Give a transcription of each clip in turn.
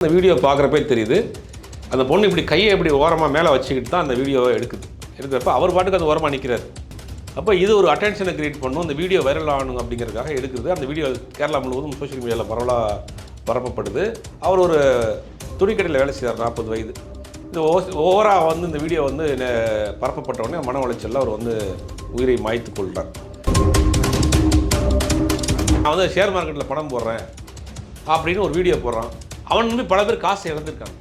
அந்த வீடியோ பார்க்குறப்பே தெரியுது அந்த பொண்ணு இப்படி கையை இப்படி ஓரமாக மேலே வச்சுக்கிட்டு தான் அந்த வீடியோவை எடுக்கிறப்ப அவர் பாட்டுக்கு அது ஓரமாக நிற்கிறார். அப்போ இது ஒரு அட்டென்ஷனை கிரியேட் பண்ணும், அந்த வீடியோ வைரல் ஆகணும் அப்படிங்கிறதுக்காக எடுக்கிறது. அந்த வீடியோ கேரளா முழுவதும் சோஷியல் மீடியாவில் பரப்பப்படுது. அவர் ஒரு துணிக்கடையில் வேலை செய்கிறார், 40 வயது. இந்த ஓவராக இந்த வீடியோ பரப்பப்பட்ட உடனே மன உளைச்சலில் அவர் உயிரை மாய்த்து கொள்கிறார். நான் ஷேர் மார்க்கெட்டில் பணம் போடுறேன் அப்படின்னு ஒரு வீடியோ போடுறான். அவன் பல பேர் காசு இழந்திருக்காங்க.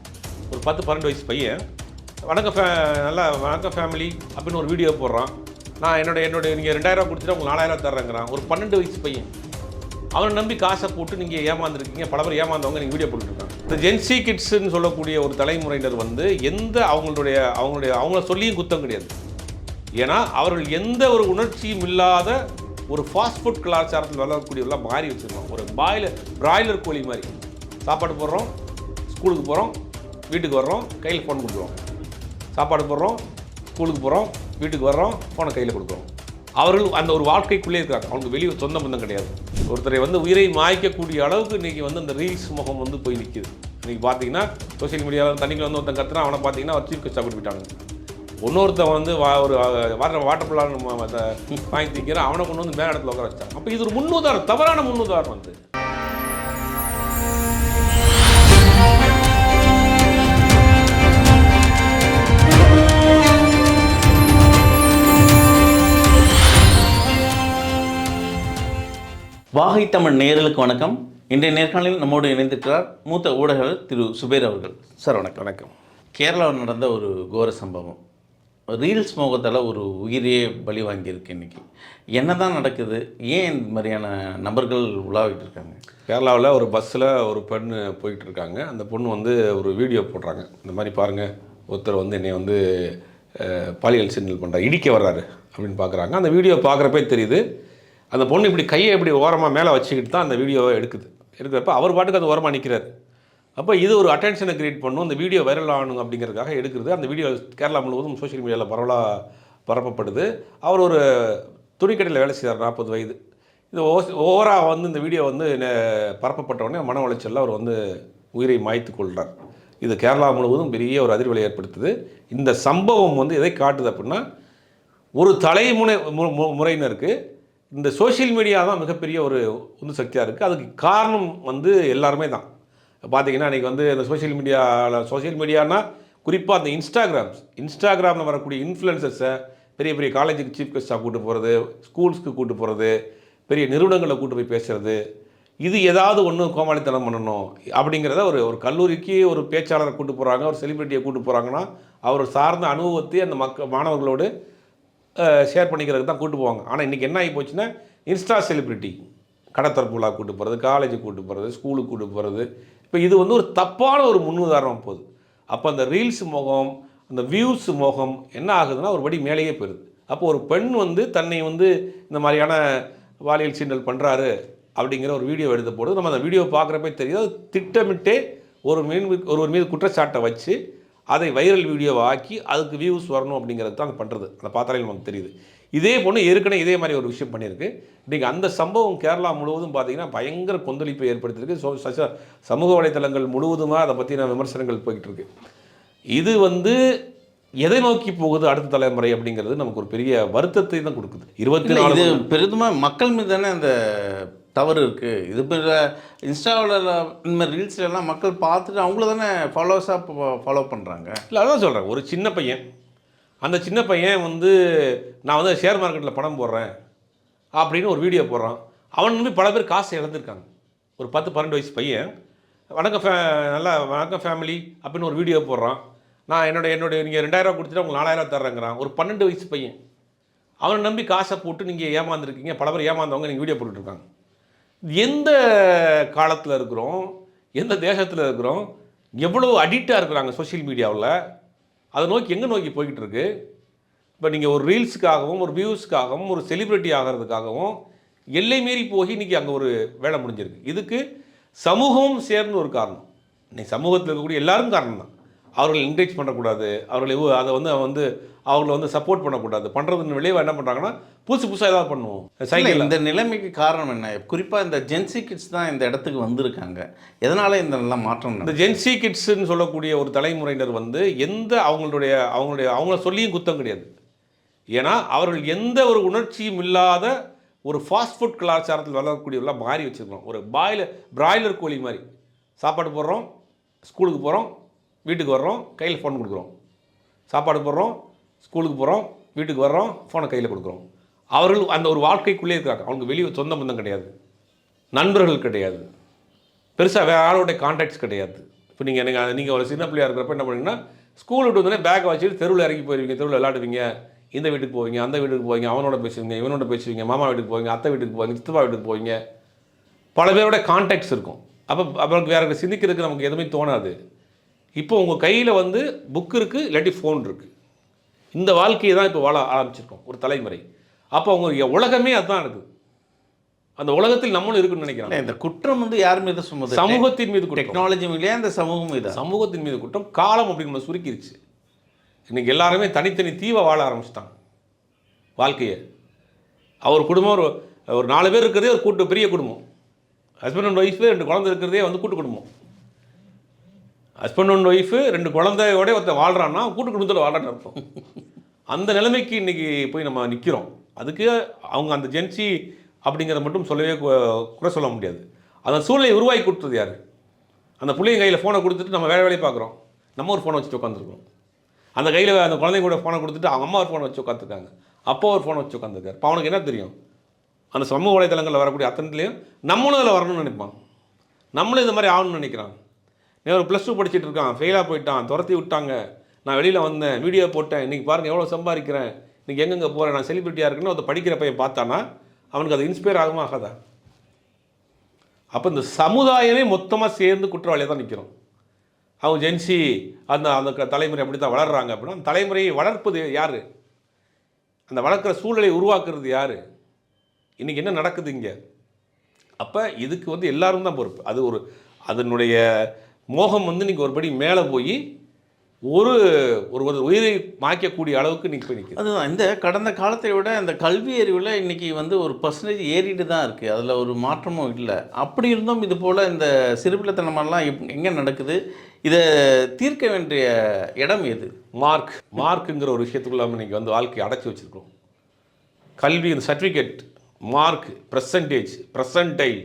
ஒரு 10-12 வயசு பையன் வணக்கம் ஃபேமிலி அப்படின்னு ஒரு வீடியோ போடுறான். நான் என்னுடைய நீங்கள் 2000 கொடுத்துட்டு உங்களுக்கு 4000 தர்றேங்கிறான். ஒரு 12 வயசு பையன் அவனை நம்பி காசை போட்டு நீங்கள் ஏமாந்துருக்கீங்க. பல பேர் ஏமாந்தவங்க நீங்கள் வீடியோ போட்டுருக்காங்க. இந்த ஜென்சி கிட்ஸுன்னு சொல்லக்கூடிய ஒரு தலைமுறையினர் அவங்கள சொல்லியும் குத்தம் கிடையாது. ஏன்னா அவர்கள் எந்த ஒரு உணர்ச்சியும் இல்லாத ஒரு ஃபாஸ்ட் ஃபுட் கலாச்சாரத்தில் வளரக்கூடியவர்களாக மாறி வச்சுருக்கோம். ஒரு பிராய்லர் கோழி மாதிரி சாப்பாடு போடுறோம், ஸ்கூலுக்கு போகிறோம், வீட்டுக்கு வர்றோம், கையில் ஃபோன் கொடுக்குறோம். சாப்பாடு போடுறோம், ஸ்கூலுக்கு போகிறோம், வீட்டுக்கு வர்றோம், ஃபோனை கையில் கொடுக்குறோம். அவர்கள் அந்த ஒரு வாழ்க்கைக்குள்ளே இருக்காங்க. அவங்களுக்கு வெளியே சொந்த பந்தம் கிடையாது. ஒருத்தரை உயிரை மாய்க்கக்கூடிய அளவுக்கு இன்றைக்கி அந்த ரீல்ஸ் முகம் போய் நிற்கிது. இன்றைக்கி பார்த்தீங்கன்னா சோஷியல் மீடியாவில் தண்ணிக்குள்ள ஒருத்தன் கத்துனா அவனை பார்த்தீங்கன்னா ஒரு சீஃப் கெஸ்ட்டாக கூட்டிட்டாங்க. இன்னொருத்தன் ஒரு வாட்டர் பிளான் வாங்கி திக்கிறான், அவனை கொண்டு மேலே இடத்துல உட்கார வச்சாங்க. அப்போ இது ஒரு முன்னுதாரணம், தவறான முன்னுதாரணம். வாகை தமிழ் நேயர்களுக்கு வணக்கம். இன்றைய நேர்காணலில் நம்மோடு இணைந்திருக்கிறார் மூத்த ஊடகர் திரு சுபேர் அவர்கள். சார் வணக்கம். வணக்கம். கேரளாவில் நடந்த ஒரு கோர சம்பவம், ரீல்ஸ் மோகத்தால் ஒரு உயிரையே பலி வாங்கியிருக்கு. இன்றைக்கி என்ன தான் நடக்குது? ஏன் இந்த மாதிரியான நபர்கள் உலாவிட்டு இருக்காங்க? கேரளாவில் ஒரு பஸ்ஸில் ஒரு பெண் போயிட்டுருக்காங்க. அந்த பொண்ணு ஒரு வீடியோ போடுறாங்க. இந்த மாதிரி பாருங்கள், ஒருத்தர் என்னை பாலியல் சிக்னல் பண்ணுறாரு, இடிக்க வர்றாரு அப்படின்னு பார்க்குறாங்க. அந்த வீடியோ பார்க்குறப்பே தெரியுது அந்த பொண்ணு இப்படி கையை இப்படி ஓரமாக மேலே வச்சுக்கிட்டு தான் அந்த வீடியோவை எடுக்கிறப்ப அவர் பாட்டுக்கு அது ஓரமாக நிற்கிறார். அப்போ இது ஒரு அட்டென்ஷனை கிரியேட் பண்ணும், அந்த வீடியோ வைரல் ஆகணும் அப்படிங்கிறதுக்காக எடுக்கிறது. அந்த வீடியோ கேரளா முழுவதும் சோஷியல் மீடியாவில் பரப்பப்படுது. அவர் ஒரு துணிக்கடையில் வேலை செய்கிறார், 40 வயது. இது ஓவராக இந்த வீடியோ பரப்பப்பட்ட உடனே மன உளைச்சலில் அவர் உயிரை மாய்த்து கொள்கிறார். இது கேரளா முழுவதும் பெரிய ஒரு அதிர்வலை ஏற்படுத்துது. இந்த சம்பவம் எதை காட்டுது அப்படின்னா, ஒரு முறையினருக்கு இந்த சோஷியல் மீடியா தான் மிகப்பெரிய ஒரு உந்து சக்தியாக இருக்குது. அதுக்கு காரணம் எல்லாருமே தான். பார்த்திங்கன்னா இன்றைக்கி இந்த சோஷியல் மீடியானா குறிப்பாக அந்த இன்ஸ்டாகிராமில் வரக்கூடிய இன்ஃப்ளூயன்சர்ஸை பெரிய பெரிய காலேஜுக்கு சீஃப் கெஸ்ட்டாக கூட்டு போகிறது, ஸ்கூல்ஸ்க்கு கூட்டு போகிறது, பெரிய நிறுவனங்களை கூட்டு போய் பேசுகிறது, இது ஏதாவது ஒன்று கோமாளித்தனம் பண்ணணும் அப்படிங்கிறத ஒரு கல்லூரிக்கு ஒரு பேச்சாளரை கூட்டு போகிறாங்க, ஒரு செலிப்ரிட்டியை கூட்டு போகிறாங்கன்னா அவர் சார்ந்த அனுபவத்தை அந்த மாணவர்களோடு ஷேர் பண்ணிக்கிறதுக்கு தான் கூட்டு போவாங்க. ஆனால் இன்றைக்கி என்ன ஆகி போச்சுன்னா, இன்ஸ்டா செலிப்ரிட்டி கடத்தரப்பு விழா கூட்டு போகிறது, காலேஜுக்கு கூட்டு போகிறது, ஸ்கூலுக்கு கூட்டு போகிறது. இப்போ இது ஒரு தப்பான ஒரு முன்னுதாரணம் போகுது. அப்போ அந்த ரீல்ஸ் முகம், அந்த வியூஸ் முகம் என்ன ஆகுதுன்னா ஒரு படி மேலேயே போயிடுது. அப்போ ஒரு பெண் தன்னை இந்த மாதிரியான பாலியல் சீண்டல் பண்ணுறாரு அப்படிங்கிற ஒரு வீடியோ எடுத்த போது நம்ம அந்த வீடியோ பார்க்குறப்பே தெரியுது. அது திட்டமிட்டே ஒருவர் மீது குற்றச்சாட்டை வச்சு அதை வைரல் வீடியோவை ஆக்கி அதுக்கு வியூஸ் வரணும் அப்படிங்கிறது தான் பண்ணுறது. அதை பார்த்தாலே நமக்கு தெரியுது. இதே பொண்ணு ஏற்கனவே இதே மாதிரி ஒரு விஷயம் பண்ணியிருக்கு. இன்றைக்கி அந்த சம்பவம் கேரளா முழுவதும் பார்த்திங்கன்னா பயங்கர கொந்தளிப்பை ஏற்படுத்தியிருக்கு. சமூக வலைத்தளங்கள் முழுவதுமாக அதை பற்றின விமர்சனங்கள் போய்கிட்டு இருக்கு. இது எதை நோக்கி போகுது அடுத்த தலைமுறை அப்படிங்கிறது நமக்கு ஒரு பெரிய வருத்தத்தை தான் கொடுக்குது. 24 பெரிதுமாக மக்கள் மீது தானே அந்த தவறு இருக்குது. இது இன்ஸ்டாவில் இந்த மாதிரி ரீல்ஸ்லாம் மக்கள் பார்த்துட்டு அவங்கள தானே ஃபாலோ பண்ணுறாங்க. இல்லை, அதான் சொல்கிறேன். ஒரு சின்ன பையன், அந்த சின்ன பையன் நான் ஷேர் மார்க்கெட்டில் பணம் போடுறேன் அப்படின்னு ஒரு வீடியோ போடுறான். அவன் பல பேர் காசு இழந்திருக்காங்க. ஒரு 10-12 வயசு பையன் வணக்கம் ஃபேமிலி அப்படின்னு ஒரு வீடியோ போடுறான். நான் நீங்கள் 2000 கொடுத்துட்டு உங்களுக்கு 4000 தர்றேங்கிறான். ஒரு 12 வயசு பையன் அவனை நம்பி காசை போட்டு நீங்கள் ஏமாந்துருக்கீங்க. பல பேர் ஏமாந்தவங்க நீங்கள் வீடியோ போட்டுட்ருக்காங்க. எந்த காலத்தில் இருக்கிறோம், எந்த தேசத்தில் இருக்கிறோம், எவ்வளோ அடிக்டாக இருக்கிறாங்க சோஷியல் மீடியாவில், அதை நோக்கி எங்கே நோக்கி போய்கிட்டு இருக்கு. இப்போ நீங்கள் ஒரு ரீல்ஸுக்காகவும் ஒரு வியூஸ்க்காகவும் ஒரு செலிப்ரிட்டி ஆகிறதுக்காகவும் எல்லை மீறி போய் இன்றைக்கி அங்கே ஒரு வேலை முடிஞ்சிருக்கு. இதுக்கு சமூகமும் சேர்ந்து ஒரு காரணம். இன்னைக்கு சமூகத்தில் இருக்கக்கூடிய எல்லாரும் காரணம் தான். அவர்களை என்கரேஜ் பண்ணக்கூடாது, அவர்களை அதை வந்து அவங்கள வந்து சப்போர்ட் பண்ணக்கூடாது. பண்ணுறதுன்னு விளைவாக என்ன பண்ணுறாங்கன்னா புதுசாக ஏதாவது பண்ணுவோம். சைக்கிள் இந்த நிலைமைக்கு காரணம் என்ன? குறிப்பாக இந்த ஜென்சி கிட்ஸ் தான் இந்த இடத்துக்கு வந்திருக்காங்க. எதனால் இந்த நல்ல மாற்றம்? இந்த ஜென்சி கிட்ஸ்ன்னு சொல்லக்கூடிய ஒரு தலைமுறையினர் வந்து அவங்கள சொல்லியும் குத்தம் கிடையாது. ஏன்னா அவர்கள் எந்த ஒரு உணர்ச்சியும் இல்லாத ஒரு ஃபாஸ்ட் ஃபுட் கலாச்சாரத்தில் வளரக்கூடியவர்களாக மாறி வச்சுருக்கோம். ஒரு பிராய்லர் கோழி மாதிரி சாப்பாடு போடுறோம், ஸ்கூலுக்கு போகிறோம், வீட்டுக்கு வர்றோம், கையில் ஃபோன் கொடுக்குறோம். சாப்பாடு போடுறோம், ஸ்கூலுக்கு போகிறோம், வீட்டுக்கு வர்றோம், ஃபோனை கையில் கொடுக்குறோம். அவர்கள் அந்த ஒரு வாழ்க்கைக்குள்ளே இருக்காங்க. அவங்களுக்கு வெளியே சொந்த பந்தம் கிடையாது, நண்பர்கள் கிடையாது, பெருசாக வேறு ஆளோடைய கான்டாக்ட்ஸ் கிடையாது. இப்போ நீங்கள் ஒரு சின்ன பிள்ளையாக இருக்கிறப்ப என்ன பண்ணுவீங்கன்னா, ஸ்கூல் விட்டு வந்தோடனே பேக்கை வச்சுட்டு தெருவில் இறங்கி போயிருவீங்க, தெருவில் விளையாடுவீங்க, இந்த வீட்டுக்கு போவீங்க, அந்த வீட்டுக்கு போவீங்க, அவனோட பேசுவீங்க, இவனோட பேசுவீங்க, மாமா வீட்டுக்கு போவீங்க, அத்தை வீட்டுக்கு போவீங்க, சித்தப்பா வீட்டுக்கு போவீங்க. பல பேரோட கான்டாக்ட்ஸ் இருக்கும். அப்போ வேறு சிந்திக்கிறதுக்கு நமக்கு எதுவுமே தோணாது. இப்போ உங்கள் கையில் வந்து புக் இருக்குது, இல்லாட்டி ஃபோன் இருக்குது. இந்த வாழ்க்கையை தான் இப்போ வாழ ஆரம்பிச்சிருக்கோம் ஒரு தலைமுறை. அப்போ அவங்க உலகமே அதுதான் இருக்குது. அந்த உலகத்தில் நம்மளும் இருக்குன்னு நினைக்கிறாங்க. இந்த குற்றம் வந்து யார் மீது சுமது? சமூகத்தின் மீது, டெக்னாலஜி மீது, இந்த சமூகம் மீது. சமூகத்தின் மீது குற்றம். காலம் அப்படின்னு சுருக்கிருச்சு. இன்றைக்கி எல்லாருமே தனித்தனி தீவை வாழ ஆரம்பிச்சிட்டாங்க வாழ்க்கையை. அவர் குடும்பம் ஒரு 4 பேர் இருக்கிறதே ஒரு பெரிய குடும்பம். ஹஸ்பண்ட் அண்ட் ஒய்ஃபு 2 குழந்தை இருக்கிறதே வந்து கூட்டு குடும்பம். ஹஸ்பண்ட் அண்ட் ஒய்ஃபு 2 குழந்தையோட ஒருத்தர் வாழ்கிறான்னா கூட்டு குடும்பத்தில் வாழ்றான்னு அர்த்தம். அந்த நிலைமைக்கு இன்றைக்கி போய் நம்ம நிற்கிறோம். அதுக்கு அவங்க அந்த ஜென்சி அப்படிங்கிறத மட்டும் சொல்லவே குறை சொல்ல முடியாது. அந்த சூழ்நிலையை உருவாக்கி கொடுத்தது யார்? அந்த பிள்ளைங்க கையில் ஃபோனை கொடுத்துட்டு நம்ம வேலையை பார்க்குறோம். நம்ம ஒரு ஃபோனை வச்சுட்டு உட்காந்துருக்கோம். அந்த கையில் அந்த குழந்தைங்க கூட ஃபோனை கொடுத்துட்டு அவங்க அம்மா ஒரு ஃபோனை வச்சு உட்காந்துருக்காங்க, அப்பா ஒரு ஃபோனை வச்சு உட்காந்துருக்காரு. இப்போ அவனுக்கு என்ன தெரியும்? அந்த சமூக வலைதளங்களில் வரக்கூடிய அத்தனையிலையும் நம்மளும் அதில் வரணும்னு நினைப்பான். நம்மளும் இந்த மாதிரி ஆகணும்னு நினைக்கிறான். ஒரு +2 படிச்சுட்டு இருக்கான், ஃபெயிலாக போயிட்டான், துரத்தி விட்டாங்க, நான் வெளியில் வந்தேன், வீடியோ போட்டேன், இன்றைக்கி பாருங்கள் எவ்வளோ சம்பாதிக்கிறேன், இன்றைக்கி எங்கெங்கே போகிறேன், நான் செலிபிரிட்டியாக இருக்குன்னு ஒரு படிக்கிற பையன் பார்த்தானா அவனுக்கு அது இன்ஸ்பயர் ஆகுமா ஆகாதா? அப்போ இந்த சமுதாயமே மொத்தமாக சேர்ந்து குற்றவாளியாக தான் நிற்கிறோம். அவங்க ஜென்சி அந்த தலைமுறை அப்படி தான் வளர்கிறாங்க அப்படின்னா அந்த தலைமுறையை வளர்ப்பது யார்? அந்த வளர்க்குற சூழலை உருவாக்குறது யார்? இன்றைக்கி என்ன நடக்குது இங்கே? அப்போ இதுக்கு வந்து எல்லாரும் தான் பொறுப்பு. அதனுடைய மோகம் வந்து இன்றைக்கி ஒரு படி மேலே போய் ஒரு உயிரை மாய்க்கக்கூடிய அளவுக்கு இன்றைக்கி போய் நிற்குது. அதுதான் இந்த கடந்த காலத்தை விட இந்த கல்வி அறிவில் இன்றைக்கி வந்து ஒரு % ஏறிட்டு தான் இருக்குது. அதில் ஒரு மாற்றமும் இல்லை. அப்படி இருந்தும் இது போல் இந்த சிறுபிள்ளைத்தனமெல்லாம் எங்கே நடக்குது? இதை தீர்க்க வேண்டிய இடம் எது? மார்க்குங்கிற ஒரு விஷயத்துக்குள்ள இன்றைக்கி வந்து வாழ்க்கையை அடைச்சி வச்சுருக்கோம். கல்வி, இந்த சர்டிஃபிகேட், மார்க், ப்ரெசன்டைல்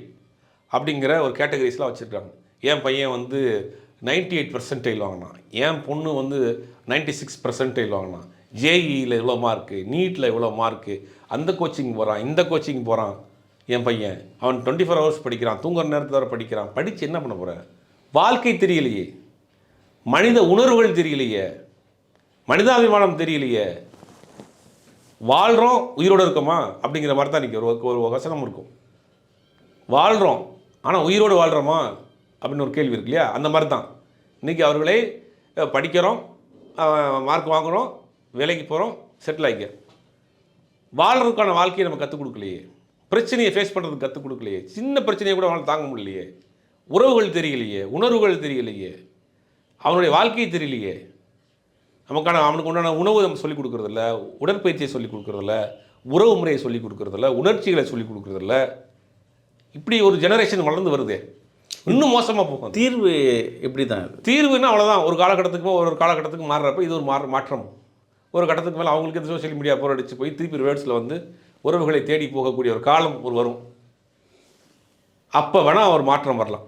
அப்படிங்கிற ஒரு கேட்டகரிஸ்லாம் வச்சுருக்காங்க. என் பையன் வந்து 98% வாங்கினான், என் பொண்ணு வந்து 96% வாங்கினான், ஜேஇயில் இவ்வளோ மார்க்கு, நீட்டில் இவ்வளோ மார்க்கு, அந்த கோச்சிங் போகிறான், இந்த கோச்சிங் போகிறான். என் பையன் அவன் 24 ஹவர்ஸ் படிக்கிறான், தூங்குற நேரத்தில் வர படிக்கிறான். படித்து என்ன பண்ண போகிற? வாழ்க்கை தெரியலையே, மனித உணர்வுகள் தெரியலையே, மனிதாபிமானம் தெரியலையே. வாழ்கிறோம், உயிரோடு இருக்கோமா அப்படிங்கிற மாதிரி தான் இன்றைக்கி ஒரு வசனம் இருக்கும். வாழ்கிறோம், ஆனால் உயிரோடு வாழ்கிறோமா அப்படின்னு ஒரு கேள்வி இருக்கு இல்லையா? அந்த மாதிரி தான் இன்றைக்கி அவர்களே படிக்கிறோம், மார்க் வாங்குகிறோம், வேலைக்கு போகிறோம், செட்டில் ஆகிக்க. வாழ்கிறதுக்கான வாழ்க்கையை நம்ம கற்றுக் கொடுக்கலையே, பிரச்சனையை ஃபேஸ் பண்ணுறதுக்கு கற்றுக் கொடுக்கலையே, சின்ன பிரச்சனையை கூட அவனால் தாங்க முடியலையே, உறவுகள் தெரியலையே, உணர்வுகள் தெரியலையே, அவனுடைய வாழ்க்கையை தெரியலையே, அவனுக்கு உண்டான உணவு நம்ம சொல்லிக் கொடுக்குறதில்ல, உடற்பயிற்சியை சொல்லிக் கொடுக்குறதில்ல, உறவு முறையை சொல்லிக் கொடுக்குறதில்ல, உணர்ச்சிகளை சொல்லிக் கொடுக்குறதில்ல. இப்படி ஒரு ஜெனரேஷன் வளர்ந்து வருது. இன்னும் மோசமாக போகும். தீர்வு எப்படி தான்? தீர்வுன்னா அவ்வளோதான். ஒரு காலகட்டத்துக்கு மாறுறப்ப இது ஒரு மாற்றம். ஒரு கட்டத்துக்கு மேலே அவங்களுக்கு இந்த சோஷியல் மீடியா போராடிச்சு போய் திருப்பி ரிவர்ஸில் வந்து உறவுகளை தேடி போகக்கூடிய ஒரு காலம் வரும். அப்போ வேணால் ஒரு மாற்றம் வரலாம்.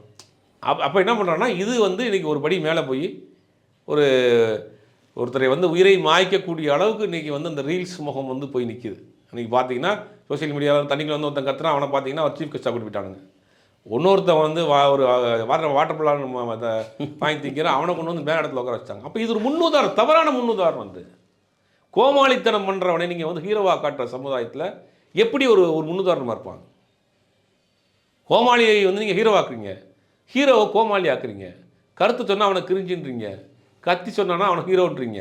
அப்போ என்ன பண்ணுறாங்கன்னா, இது வந்து இன்றைக்கி ஒரு படி மேலே போய் ஒருத்தரை வந்து உயிரை மாய்க்கக்கூடிய அளவுக்கு இன்றைக்கி வந்து அந்த ரீல்ஸ் முகம் வந்து போய் நிற்கிது. இன்றைக்கி பார்த்தீங்கன்னா சோஷியல் மீடியாவில் தண்ணிக்குள்ள வந்து ஒருத்தன் கத்துனா அவனை பார்த்தீங்கன்னா ஒரு சீஃப் கெஸ்ட்டாக கூட்டு போயிட்டானுங்க. இன்னொருத்தன் வந்து ஒரு வாட்டர் பிளான் வாங்கி திங்கிறான், அவனை கொண்டு வந்து மேலே இடத்துல உட்கார வச்சாங்க. அப்போ இது ஒரு முன்னுதாரணம், தவறான முன்னுதாரணம். வந்து கோமாளித்தனம் பண்ணுறவனை நீங்கள் வந்து ஹீரோவாக காட்டுற சமுதாயத்தில் எப்படி ஒரு முன்னுதாரணமாக இருப்பாங்க? கோமாளியை வந்து நீங்கள் ஹீரோவாக்குறீங்க, ஹீரோவை கோமாளி ஆக்குறீங்க. கருத்து சொன்னால் அவனை கிரிஞ்சின்றீங்க, கத்தி சொன்னான்னா அவனை ஹீரோன்றீங்க.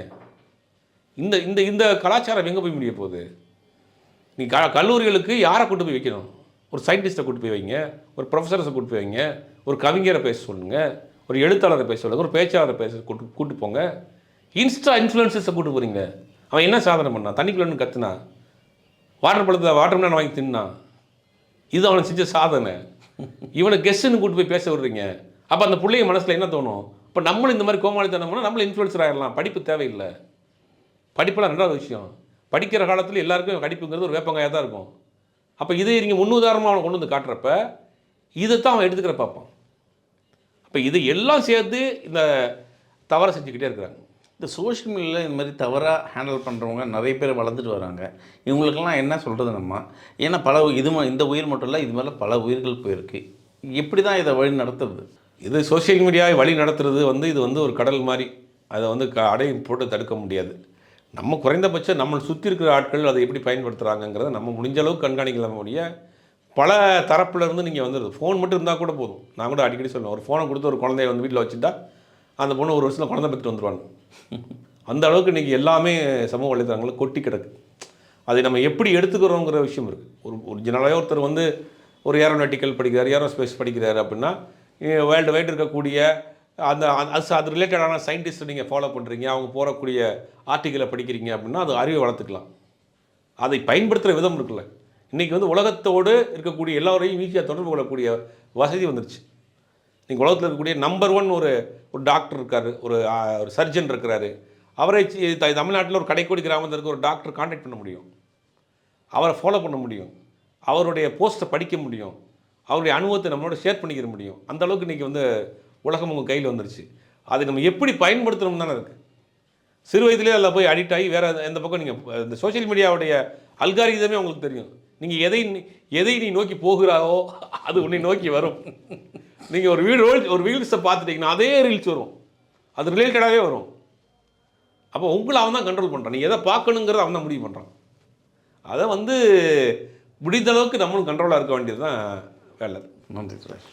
இந்த இந்த இந்த கலாச்சாரம் எங்கே போய் முடிய போகுது? நீ கல்லூரிகளுக்கு யாரை கூட்டு போய் வைக்கணும்? ஒரு சயின்டிஸ்ட்டை கூட்டு போய் வைங்க, ஒரு ப்ரொஃபஸர்ஸை கூட்டு போய் வைங்க, ஒரு கவிஞரை பேச சொல்லுங்கள், ஒரு எழுத்தாளரை பேச சொல்லுங்க, ஒரு பேச்சாளரை பேச கூட்டு போங்க. இன்ஸ்டா இன்ஃப்ளூயன்சர்ஸை கூட்டு போகிறீங்க. அவன் என்ன சாதனை பண்ணான்? தண்ணிக்குள்ளன்னு கத்துனா, வாட்டர் மிலன் வாங்கி தின்னான். இது அவனை செஞ்ச சாதனை. இவனை கெஸ்ட்டுன்னு கூட்டு போய் பேச விடுறீங்க. அப்போ அந்த பிள்ளைங்க மனசில் என்ன தோணும்? இப்போ நம்மளும் இந்த மாதிரி கோமாளித்தனம் பண்ணால் நம்மளும் இன்ஃப்ளூயன்சர் ஆகிடலாம். படிப்பு தேவையில்லை. படிப்பெல்லாம் ரெண்டாவது விஷயம். படிக்கிற காலத்தில் எல்லாருக்கும் படிப்புங்கிறது ஒரு வேப்பங்காயாக தான் இருக்கும். அப்போ இதை நீங்கள் முன்னுதாரணமாக அவனை கொண்டு வந்து காட்டுறப்ப இதைத்தான் அவன் எடுத்துக்கிற பார்ப்பான். அப்போ இதை எல்லாம் சேர்த்து இந்த தவறை செஞ்சுக்கிட்டே இருக்கிறாங்க. இந்த சோஷியல் மீடியாவில் இந்த மாதிரி தவறாக ஹேண்டில் பண்ணுறவங்க நிறைய பேர் வளர்ந்துட்டு வராங்க. இவங்களுக்கெல்லாம் என்ன சொல்கிறது நம்ம? ஏன்னா இந்த உயிர் மட்டும் இல்லை, இது மேலே பல உயிர்கள் போயிருக்கு. எப்படி தான் இதை வழி நடத்துறது? இது சோஷியல் மீடியாவை வழி நடத்துறது இது ஒரு கடல் மாதிரி. அதை அடையும் போட்டு தடுக்க முடியாது. நம்ம குறைந்தபட்சம் நம்மளை சுற்றி இருக்கிற ஆட்கள் அதை எப்படி பயன்படுத்துகிறாங்கங்கிறத நம்ம முடிஞ்ச அளவுக்கு கண்காணிக்கலாம். முடிய பல தரப்பில் இருந்து நீங்கள் வந்துடுது. ஃபோன் மட்டும் இருந்தால் கூட போதும். நான் கூட அடிக்கடி சொல்லுவேன், ஒரு ஃபோனை கொடுத்து ஒரு குழந்தைய வீட்டில் வச்சுட்டா அந்த பொண்ணு ஒரு வருஷத்தில் குழந்தை பெற்று வந்துடுவாங்க. அந்த அளவுக்கு இன்றைக்கி எல்லாமே சமூக வலைத்தளங்களில் கொட்டி கிடக்கு. அதை நம்ம எப்படி எடுத்துக்கிறோங்கிற விஷயம் இருக்குது. ஒரு ஜெனரலாக ஒருத்தர் ஒரு ஏரோநாட்டிக்கல் படிக்கிறார், ஏரோஸ்பேஸ் படிக்கிறார் அப்படின்னா வேர்ல்டு வைட் இருக்கக்கூடிய அது ரிலேட்டடான சயின்டிஸ்ட்டை நீங்கள் ஃபாலோ பண்ணுறீங்க, அவங்க போகக்கூடிய ஆர்டிக்கலை படிக்கிறீங்க அப்படின்னா அது அறிவை வளர்த்துக்கலாம். அதை பயன்படுத்துகிற விதம் இருக்குல்ல. இன்றைக்கி உலகத்தோடு இருக்கக்கூடிய எல்லோரையும் ஈஸியாக தொடர்பு கொள்ளக்கூடிய வசதி வந்துருச்சு. நீங்கள் உலகத்தில் இருக்கக்கூடிய நம்பர் 1 ஒரு டாக்டர் இருக்கார், ஒரு சர்ஜன் இருக்கிறாரு. அவரை தமிழ்நாட்டில் ஒரு கடைக்கோடி கிராமத்தில் இருக்க ஒரு டாக்டர் கான்டாக்ட் பண்ண முடியும், அவரை ஃபாலோ பண்ண முடியும், அவருடைய போஸ்ட்டை படிக்க முடியும், அவருடைய அனுபவத்தை நம்மளோட ஷேர் பண்ணிக்கிற முடியும். அந்த அளவுக்கு இன்றைக்கி உலகம் உங்கள் கையில் வந்துருச்சு. அதை நம்ம எப்படி பயன்படுத்தணும் தானே இருக்குது. சிறு வயதிலே அதில் போய் அடிக்ட் ஆகி வேறு எந்த பக்கம் நீங்கள் இந்த சோஷியல் மீடியாவுடைய அல்காரிதமே உங்களுக்கு தெரியும். நீங்கள் எதை நீ நோக்கி போகிறாவோ அது உன்னை நோக்கி வரும். நீங்கள் ஒரு ரீல்ஸை பார்த்துட்டிங்கன்னா அதே ரீல்ஸ் வரும், அது ரிலேட்டடாகவே வரும். அப்போ உங்களை அவன் தான் கண்ட்ரோல் பண்ணுறான். நீ எதை பார்க்கணுங்கிறத அவன் தான் முடிவு பண்ணுறான். அதை முடிந்த அளவுக்கு நம்மளும் கண்ட்ரோலாக இருக்க வேண்டியது தான் வேலை. நன்றி சார்.